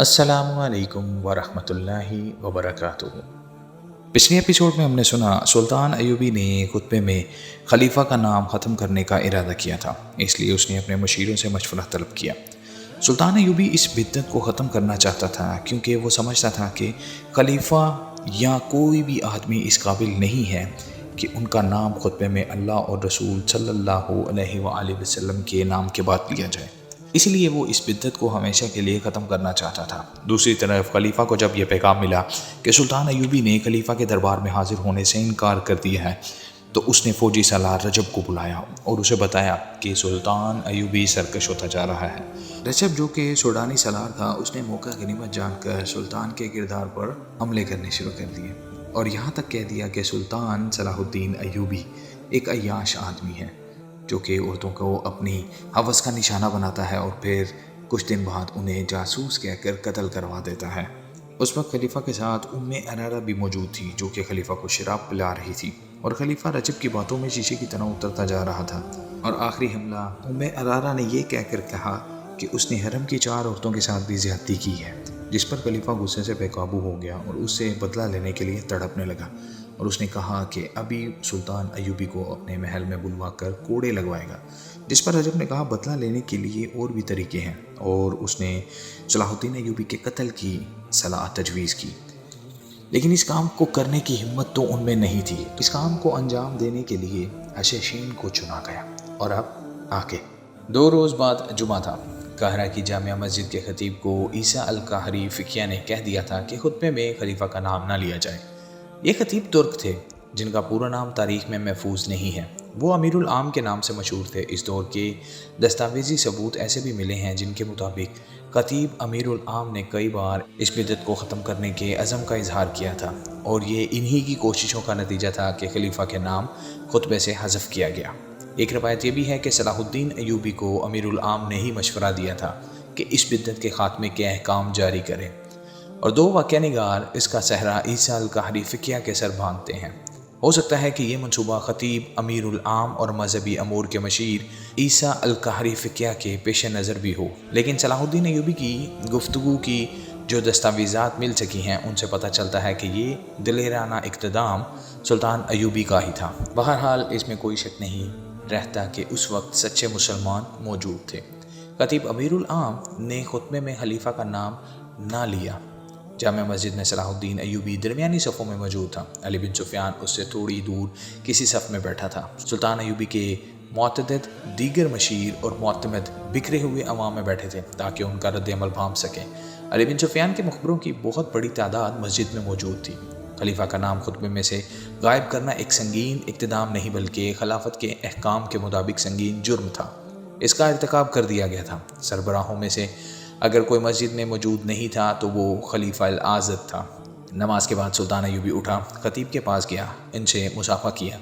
السلام علیکم ورحمۃ اللہ وبرکاتہ۔ پچھلے ایپیسوڈ میں ہم نے سنا سلطان ایوبی نے خطبے میں خلیفہ کا نام ختم کرنے کا ارادہ کیا تھا، اس لیے اس نے اپنے مشیروں سے مشورہ طلب کیا۔ سلطان ایوبی اس بدعت کو ختم کرنا چاہتا تھا کیونکہ وہ سمجھتا تھا کہ خلیفہ یا کوئی بھی آدمی اس قابل نہیں ہے کہ ان کا نام خطبے میں اللہ اور رسول صلی اللہ علیہ وآلہ وسلم کے نام کے بعد لیا جائے، اس لیے وہ اس بدعت کو ہمیشہ کے لیے ختم کرنا چاہتا تھا۔ دوسری طرف خلیفہ کو جب یہ پیغام ملا کہ سلطان ایوبی نے خلیفہ کے دربار میں حاضر ہونے سے انکار کر دیا ہے، تو اس نے فوجی سالار رجب کو بلایا اور اسے بتایا کہ سلطان ایوبی سرکش ہوتا جا رہا ہے۔ رجب جو کہ سوڈانی سالار تھا، اس نے موقع غنیمت جان کر سلطان کے کردار پر حملے کرنے شروع کر دیے اور یہاں تک کہہ دیا کہ سلطان صلاح الدین ایوبی ایک عیاش آدمی ہے جو کہ عورتوں کو اپنی ہوس کا نشانہ بناتا ہے اور پھر کچھ دن بعد انہیں جاسوس کہہ کر قتل کروا دیتا ہے۔ اس وقت خلیفہ کے ساتھ ارارہ بھی موجود تھی جو کہ خلیفہ کو شراب پلا رہی تھی اور خلیفہ رجب کی باتوں میں شیشے کی طرح اترتا جا رہا تھا، اور آخری حملہ ارارہ نے یہ کہہ کر کہا کہ اس نے حرم کی 4 عورتوں کے ساتھ بھی زیادتی کی ہے، جس پر خلیفہ غصے سے بے قابو ہو گیا اور اس سے بدلہ لینے کے لیے تڑپنے لگا، اور اس نے کہا کہ ابھی سلطان ایوبی کو اپنے محل میں بلوا کر کوڑے لگوائے گا، جس پر رجب نے کہا بدلہ لینے کے لیے اور بھی طریقے ہیں، اور اس نے صلاح الدین ایوبی کے قتل کی صلاح تجویز کی۔ لیکن اس کام کو کرنے کی ہمت تو ان میں نہیں تھی۔ اس کام کو انجام دینے کے لیے حشیشین کو چنا گیا، اور اب آگے 2 روز بعد جمعہ تھا۔ قاہرہ کی جامع مسجد کے خطیب کو عیسیٰ القاہری فقیہ نے کہہ دیا تھا کہ خطبے میں خلیفہ کا نام نہ لیا جائے۔ یہ خطیب ترک تھے جن کا پورا نام تاریخ میں محفوظ نہیں ہے۔ وہ امیر العام کے نام سے مشہور تھے۔ اس دور کے دستاویزی ثبوت ایسے بھی ملے ہیں جن کے مطابق خطیب امیر العام نے کئی بار اس بدعت کو ختم کرنے کے عزم کا اظہار کیا تھا، اور یہ انہی کی کوششوں کا نتیجہ تھا کہ خلیفہ کے نام خطبے سے حذف کیا گیا۔ ایک روایت یہ بھی ہے کہ صلاح الدین ایوبی کو امیر العام نے ہی مشورہ دیا تھا کہ اس بدعت کے خاتمے کے احکام جاری کریں، اور 2 واقعہ نگار اس کا صحرا عیسیٰ القاہری فقیہ کے سر باندھتے ہیں۔ ہو سکتا ہے کہ یہ منصوبہ خطیب امیر العام اور مذہبی امور کے مشیر عیسیٰ القاہری فقیہ کے پیش نظر بھی ہو، لیکن صلاح الدین ایوبی کی گفتگو کی جو دستاویزات مل سکی ہیں ان سے پتہ چلتا ہے کہ یہ دلیرانہ اقتدام سلطان ایوبی کا ہی تھا۔ بہرحال اس میں کوئی شک نہیں رہتا کہ اس وقت سچے مسلمان موجود تھے۔ خطیب امیر العام نے خطبے میں خلیفہ کا نام نہ لیا۔ جامع مسجد میں صلاح الدین ایوبی درمیانی صفوں میں موجود تھا۔ علی بن سفیان اس سے تھوڑی دور کسی صف میں بیٹھا تھا۔ سلطان ایوبی کے معتدد دیگر مشیر اور معتمد بکھرے ہوئے عوام میں بیٹھے تھے تاکہ ان کا رد عمل بھانپ سکیں۔ علی بن سفیان کے مخبروں کی بہت بڑی تعداد مسجد میں موجود تھی۔ خلیفہ کا نام خطبے میں سے غائب کرنا ایک سنگین اقتدام نہیں بلکہ خلافت کے احکام کے مطابق سنگین جرم تھا۔ اس کا ارتکاب کر دیا گیا تھا۔ سربراہوں میں سے اگر کوئی مسجد میں موجود نہیں تھا تو وہ خلیفہ العاضد تھا۔ نماز کے بعد سلطان ایوبی اٹھا، خطیب کے پاس گیا، ان سے مصافحہ کیا،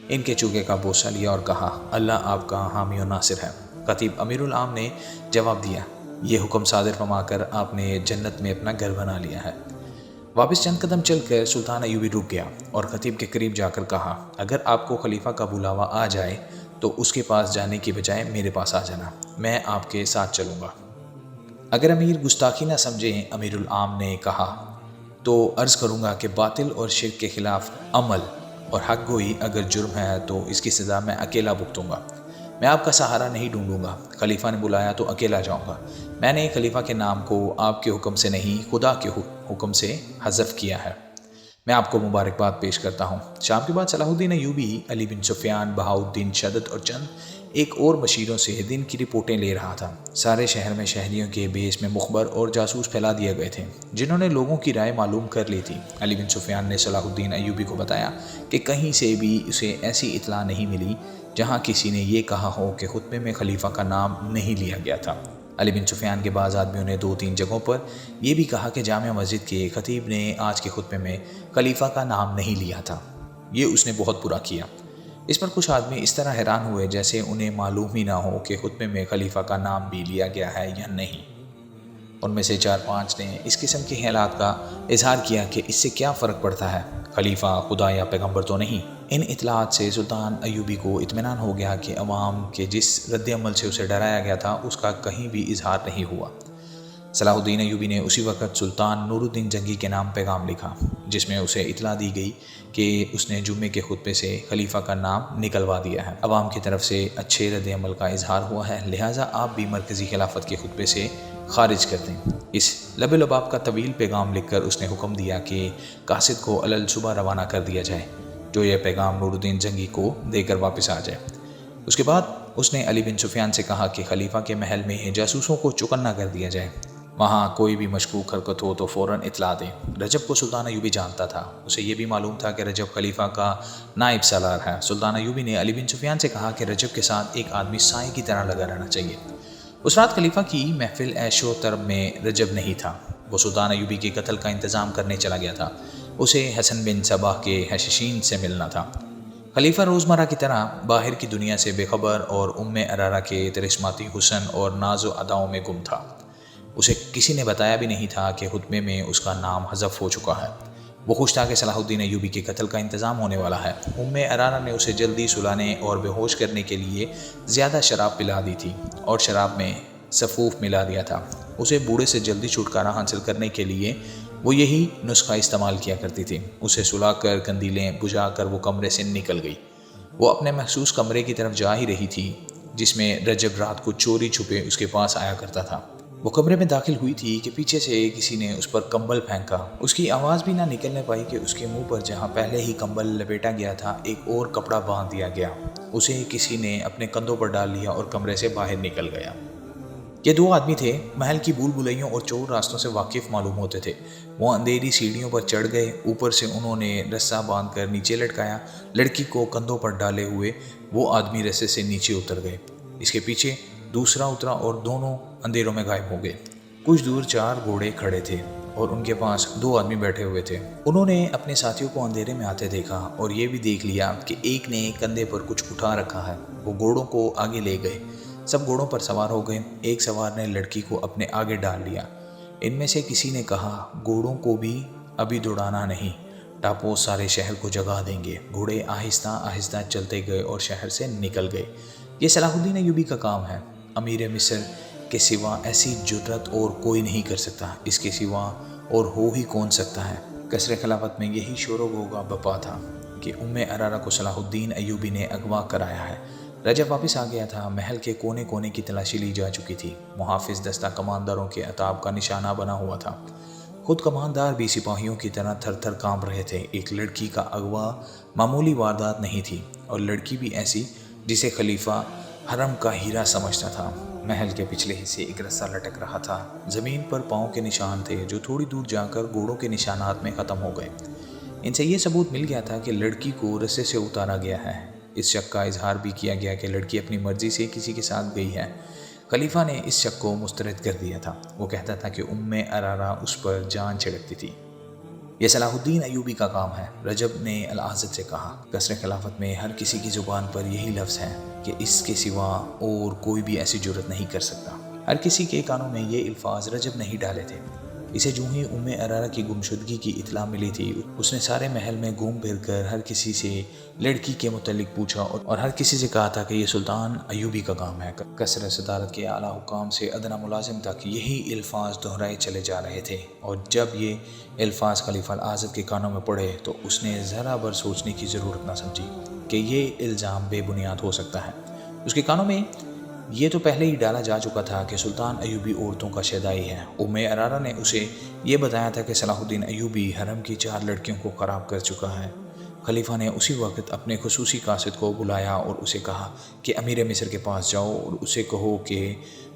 ان کے چوکے کا بوسہ لیا اور کہا اللہ آپ کا حامی و ناصر ہے۔ خطیب امیر العام نے جواب دیا یہ حکم صادر فرما کر آپ نے جنت میں اپنا گھر بنا لیا ہے۔ واپس چند قدم چل کر سلطان ایوبی رک گیا اور خطیب کے قریب جا کر کہا اگر آپ کو خلیفہ کا بلاوا آ جائے تو اس کے پاس جانے کی بجائے میرے پاس آ جانا، میں آپ کے ساتھ چلوں گا۔ اگر امیر گستاخی نہ سمجھیں، امیر العام نے کہا، تو عرض کروں گا کہ باطل اور شرک کے خلاف عمل اور حق گوئی اگر جرم ہے تو اس کی سزا میں اکیلا بھگتوں گا، میں آپ کا سہارا نہیں ڈھونڈوں گا۔ خلیفہ نے بلایا تو اکیلا جاؤں گا۔ میں نے خلیفہ کے نام کو آپ کے حکم سے نہیں خدا کے حکم سے حذف کیا ہے۔ میں آپ کو مبارکباد پیش کرتا ہوں۔ شام کے بعد صلاح الدین ایوبی علی بن سفیان، بہاؤالدین شدت اور چند ایک اور مشیروں سے دن کی رپورٹیں لے رہا تھا۔ سارے شہر میں شہریوں کے بیس میں مخبر اور جاسوس پھیلا دیے گئے تھے جنہوں نے لوگوں کی رائے معلوم کر لی تھی۔ علی بن سفیان نے صلاح الدین ایوبی کو بتایا کہ کہیں سے بھی اسے ایسی اطلاع نہیں ملی جہاں کسی نے یہ کہا ہو کہ خطبے میں خلیفہ کا نام نہیں لیا گیا تھا۔ علی بن سفیان کے بعض آدمیوں نے 2-3 جگہوں پر یہ بھی کہا کہ جامع مسجد کے خطیب نے آج کے خطبے میں خلیفہ کا نام نہیں لیا تھا، یہ اس نے بہت برا کیا۔ اس پر کچھ آدمی اس طرح حیران ہوئے جیسے انہیں معلوم ہی نہ ہو کہ خطبے میں خلیفہ کا نام بھی لیا گیا ہے یا نہیں۔ ان میں سے 4-5 نے اس قسم کے خیالات کا اظہار کیا کہ اس سے کیا فرق پڑتا ہے، خلیفہ خدا یا پیغمبر تو نہیں۔ ان اطلاعات سے سلطان ایوبی کو اطمینان ہو گیا کہ عوام کے جس رد عمل سے اسے ڈرایا گیا تھا اس کا کہیں بھی اظہار نہیں ہوا۔ صلاح الدین ایوبی نے اسی وقت سلطان نور الدین جنگی کے نام پیغام لکھا، جس میں اسے اطلاع دی گئی کہ اس نے جمعے کے خطبے سے خلیفہ کا نام نکلوا دیا ہے۔ عوام کی طرف سے اچھے رد عمل کا اظہار ہوا ہے، لہٰذا آپ بھی مرکزی خلافت کے خطبے سے خارج کر دیں۔ اس لب لباب کا طویل پیغام لکھ کر اس نے حکم دیا کہ قاصد کو علل صبح روانہ کر دیا جائے، جو یہ پیغام نور الدین جنگی کو دے کر واپس آ جائے۔ اس کے بعد اس نے علی بن سفیان سے کہا کہ خلیفہ کے محل میں جاسوسوں کو چکنا کر دیا جائے، وہاں کوئی بھی مشکوک حرکت ہو تو فوراً اطلاع دیں۔ رجب کو سلطان ایوبی جانتا تھا، اسے یہ بھی معلوم تھا کہ رجب خلیفہ کا نائب سالار ہے۔ سلطان ایوبی نے علی بن سفیان سے کہا کہ رجب کے ساتھ ایک آدمی سائے کی طرح لگا رہنا چاہیے۔ اس رات خلیفہ کی محفل عیش و طرب میں رجب نہیں تھا، وہ سلطان ایوبی کے قتل کا انتظام کرنے چلا گیا تھا۔ اسے حسن بن صباح کے حشیشین سے ملنا تھا۔ خلیفہ روزمرہ کی طرح باہر کی دنیا سے بے خبر اور ارارہ کے طرزماتی حسن اور ناز و اداؤں میں گم تھا۔ اسے کسی نے بتایا بھی نہیں تھا کہ خطبے میں اس کا نام حذف ہو چکا ہے۔ وہ خوش تھا کہ صلاح الدین ایوبی کے قتل کا انتظام ہونے والا ہے۔ ارارہ نے اسے جلدی سلانے اور بے ہوش کرنے کے لیے زیادہ شراب پلا دی تھی اور شراب میں سفوف ملا دیا تھا۔ اسے بوڑھے سے جلدی چھٹکارا حاصل کرنے کے لیے وہ یہی نسخہ استعمال کیا کرتی تھی۔ اسے سلا کر قندیلیں بجھا کر وہ کمرے سے نکل گئی۔ وہ اپنے مخصوص کمرے کی طرف جا ہی رہی تھی جس میں رجب رات کو چوری چھپے اس کے پاس آیا کرتا تھا۔ وہ کمرے میں داخل ہوئی تھی کہ پیچھے سے کسی نے اس پر کمبل پھینکا۔ اس کی آواز بھی نہ نکلنے پائی کہ اس کے منہ پر جہاں پہلے ہی کمبل لپیٹا گیا تھا ایک اور کپڑا باندھ دیا گیا۔ اسے کسی نے اپنے کندھوں پر ڈال لیا اور کمرے سے باہر نکل گیا۔ یہ دو آدمی تھے، محل کی بھول بھلائیوں اور چور راستوں سے واقف معلوم ہوتے تھے۔ وہ اندھیری سیڑھیوں پر چڑھ گئے، اوپر سے انہوں نے رسہ باندھ کر نیچے لٹکایا۔ لڑکی کو کندھوں پر ڈالے ہوئے وہ آدمی رسے سے نیچے اتر گئے۔ اس کے پیچھے دوسرا اترا اور دونوں اندھیروں میں غائب ہو گئے۔ کچھ دور 4 گھوڑے کھڑے تھے اور ان کے پاس 2 آدمی بیٹھے ہوئے تھے۔ انہوں نے اپنے ساتھیوں کو اندھیرے میں آتے دیکھا اور یہ بھی دیکھ لیا کہ ایک نے کندھے پر کچھ اٹھا رکھا ہے۔ وہ گھوڑوں کو آگے لے گئے، سب گھوڑوں پر سوار ہو گئے۔ ایک سوار نے لڑکی کو اپنے آگے ڈال لیا۔ ان میں سے کسی نے کہا، گھوڑوں کو بھی ابھی دوڑانا نہیں، ٹاپو سارے شہر کو جگا دیں گے۔ گھوڑے آہستہ آہستہ چلتے گئے اور شہر سے نکل گئے۔ یہ صلاح الدین ایوبی کا کام ہے، امیر مصر کے سوا ایسی جرت اور کوئی نہیں کر سکتا، اس کے سوا اور ہو ہی کون سکتا ہے۔ قصر خلافت میں یہی شور و غوغا بپا تھا کہ ارارہ کو صلاح الدین ایوبی نے اغوا کرایا ہے۔ رجب واپس آ گیا تھا، محل کے کونے کونے کی تلاشی لی جا چکی تھی۔ محافظ دستہ کمانداروں کے عتاب کا نشانہ بنا ہوا تھا۔ خود کماندار بھی سپاہیوں کی طرح تھر تھر کانپ رہے تھے۔ ایک لڑکی کا اغوا معمولی واردات نہیں تھی، اور لڑکی بھی ایسی جسے خلیفہ حرم کا ہیرا سمجھتا تھا۔ محل کے پچھلے حصے ایک رسہ لٹک رہا تھا، زمین پر پاؤں کے نشان تھے جو تھوڑی دور جا کر گھوڑوں کے نشانات میں ختم ہو گئے۔ ان سے یہ ثبوت مل گیا تھا کہ لڑکی کو رسے سے اتارا گیا ہے۔ اس شک کا اظہار بھی کیا گیا کہ لڑکی اپنی مرضی سے کسی کے ساتھ گئی ہے۔ خلیفہ نے اس شک کو مسترد کر دیا تھا۔ وہ کہتا تھا کہ ارارہ اس پر جان چھڑکتی تھی۔ یہ صلاح الدین ایوبی کا کام ہے، رجب نے العازد سے کہا۔ قصر خلافت میں ہر کسی کی زبان پر یہی لفظ ہے کہ اس کے سوا اور کوئی بھی ایسی جرت نہیں کر سکتا۔ ہر کسی کے کانوں میں یہ الفاظ رجب نے ہی ڈالے تھے۔ اسے جو ہی ارارہ کی گمشدگی کی اطلاع ملی تھی، اس نے سارے محل میں گھوم پھر کر ہر کسی سے لڑکی کے متعلق پوچھا اور ہر کسی سے کہا تھا کہ یہ سلطان ایوبی کا کام ہے۔ قصر صدارت کے اعلیٰ حکام سے ادنا ملازم تک یہی الفاظ دہرائے چلے جا رہے تھے، اور جب یہ الفاظ خلیفہ العازد کے کانوں میں پڑے تو اس نے ذرا بر سوچنے کی ضرورت نہ سمجھی کہ یہ الزام بے بنیاد ہو سکتا ہے۔ اس کے کانوں میں یہ تو پہلے ہی ڈالا جا چکا تھا کہ سلطان ایوبی عورتوں کا شیدائی ہے۔ ارارہ نے اسے یہ بتایا تھا کہ صلاح الدین ایوبی حرم کی 4 لڑکیوں کو خراب کر چکا ہے۔ خلیفہ نے اسی وقت اپنے خصوصی قاصد کو بلایا اور اسے کہا کہ امیر مصر کے پاس جاؤ اور اسے کہو کہ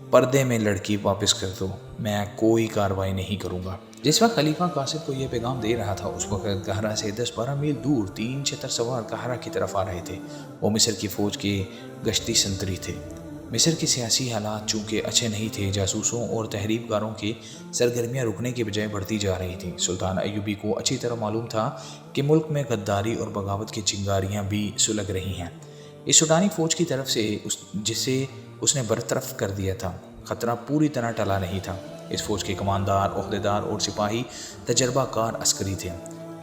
پردے میں لڑکی واپس کر دو، میں کوئی کارروائی نہیں کروں گا۔ جس وقت خلیفہ قاصد کو یہ پیغام دے رہا تھا، اس وقت قاہرہ سے 10-12 میل دور 3 چھتر سوار قاہرہ کی طرف آ رہے تھے۔ وہ مصر کی فوج کے گشتی سنتری تھے۔ مصر کے سیاسی حالات چونکہ اچھے نہیں تھے، جاسوسوں اور تحریف کاروں کی سرگرمیاں رکنے کے بجائے بڑھتی جا رہی تھیں۔ سلطان ایوبی کو اچھی طرح معلوم تھا کہ ملک میں غداری اور بغاوت کی چنگاریاں بھی سلگ رہی ہیں۔ اس سوڈانی فوج کی طرف سے جسے اس نے برطرف کر دیا تھا، خطرہ پوری طرح ٹلا نہیں تھا۔ اس فوج کے کماندار، عہدیدار اور سپاہی تجربہ کار عسکری تھے۔